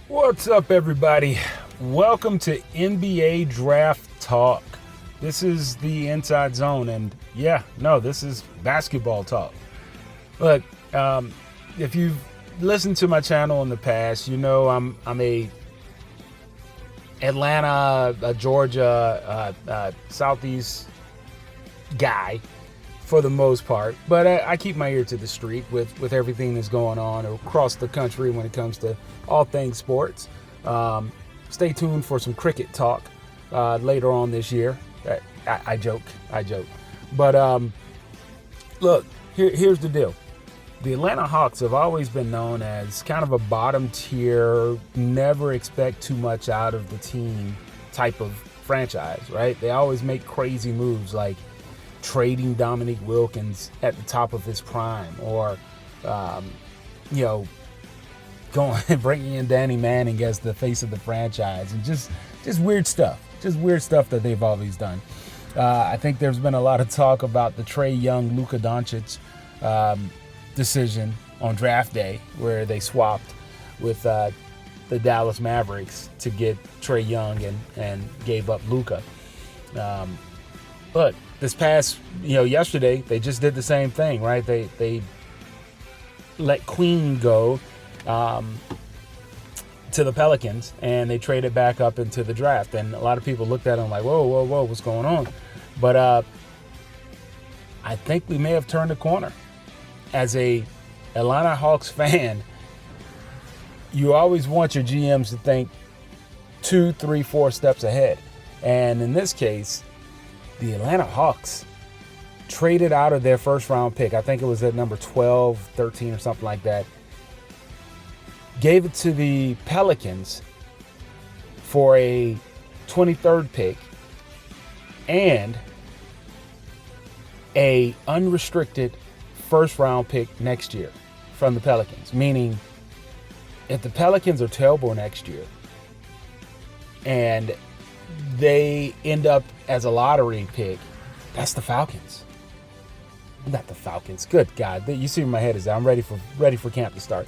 What's up, everybody? Welcome to NBA Draft Talk. This is the Inside Zone, and this is basketball talk. Look, if you've listened to my channel in the past, you know I'm a Atlanta, Georgia, Southeast guy for the most part, but I keep my ear to the street with everything that's going on across the country when it comes to all things sports. Stay tuned for some cricket talk later on this year. I joke. But look, here's the deal. The Atlanta Hawks have always been known as kind of a bottom tier, never expect too much out of the team type of franchise, right? They always make crazy moves like trading Dominique Wilkins at the top of his prime, or going and bringing in Danny Manning as the face of the franchise, and just weird stuff, that they've always done. I think there's been a lot of talk about the Trae Young, Luka Doncic decision on draft day, where they swapped with the Dallas Mavericks to get Trae Young and gave up Luka. But this past, yesterday, they just did the same thing, right? They let Queen go to the Pelicans, and they traded back up into the draft. And a lot of people looked at them like, whoa, what's going on? But I think we may have turned a corner. As a Atlanta Hawks fan, you always want your GMs to think 2, 3, 4 steps ahead. And in this case, the Atlanta Hawks traded out of their first round pick. I think it was at number 12, 13 or something like that. Gave it to the Pelicans for a 23rd pick and a unrestricted first round pick next year from the Pelicans. Meaning, if the Pelicans are terrible next year and they end up as a lottery pick, that's the Falcons. Not the Falcons. Good God. You see where my head is at. I'm ready for camp to start.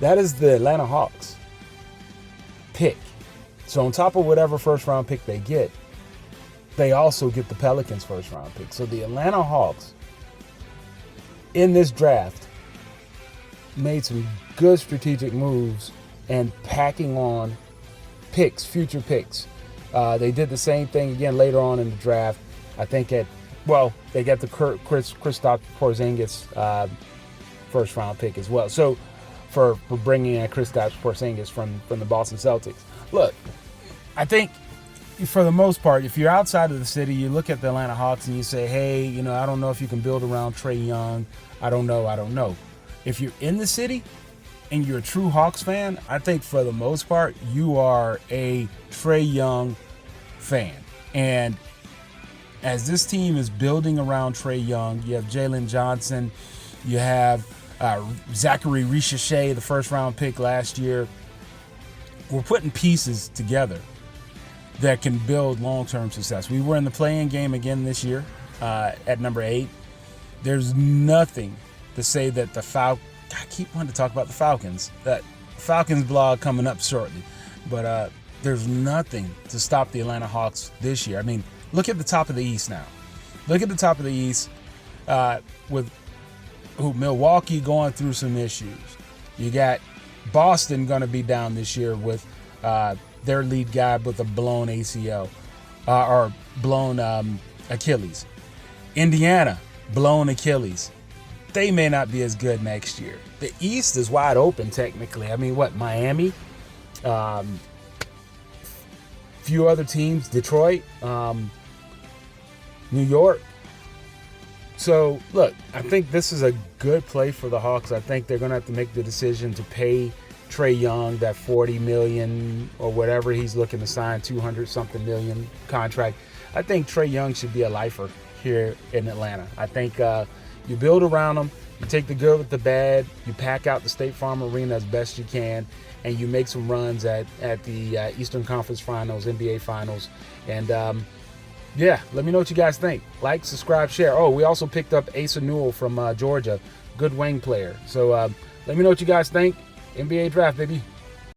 That is the Atlanta Hawks pick. So on top of whatever first round pick they get, they also get the Pelicans first round pick. So the Atlanta Hawks in this draft made some good strategic moves and packing on picks, future picks. They did the same thing again later on in the draft. I think they got the Kristaps Porzingis first round pick as well. So for bringing in Kristaps Porzingis from the Boston Celtics. Look, I think for the most part, if you're outside of the city, you look at the Atlanta Hawks and you say, hey, I don't know if you can build around Trae Young. I don't know. If you're in the city and you're a true Hawks fan, I think for the most part, you are a Trae Young fan. And as this team is building around Trae Young, you have Jalen Johnson, you have Zachary Richichet, the first round pick last year. We're putting pieces together that can build long-term success. We were in the play-in game again this year at number 8. There's nothing to say that I keep wanting to talk about the Falcons. That Falcons blog coming up shortly. But there's nothing to stop the Atlanta Hawks this year. I mean, look at the top of the East now. Look at the top of the East with Milwaukee going through some issues. You got Boston going to be down this year with their lead guy with a blown ACL or blown Achilles. Indiana, blown Achilles. They may not be as good next year. The East is wide open technically. I mean, Miami, few other teams, Detroit, New York. So, look, I think this is a good play for the Hawks. I think they're going to have to make the decision to pay Trae Young that $40 million or whatever he's looking to sign, $200-something million contract. I think Trae Young should be a lifer here in Atlanta. I think you build around him, you take the good with the bad, you pack out the State Farm Arena as best you can, and you make some runs at the Eastern Conference Finals, NBA Finals. And, let me know what you guys think. Like, subscribe, share. Oh, we also picked up Asa Newell from Georgia. Good wing player. So let me know what you guys think. NBA draft, baby.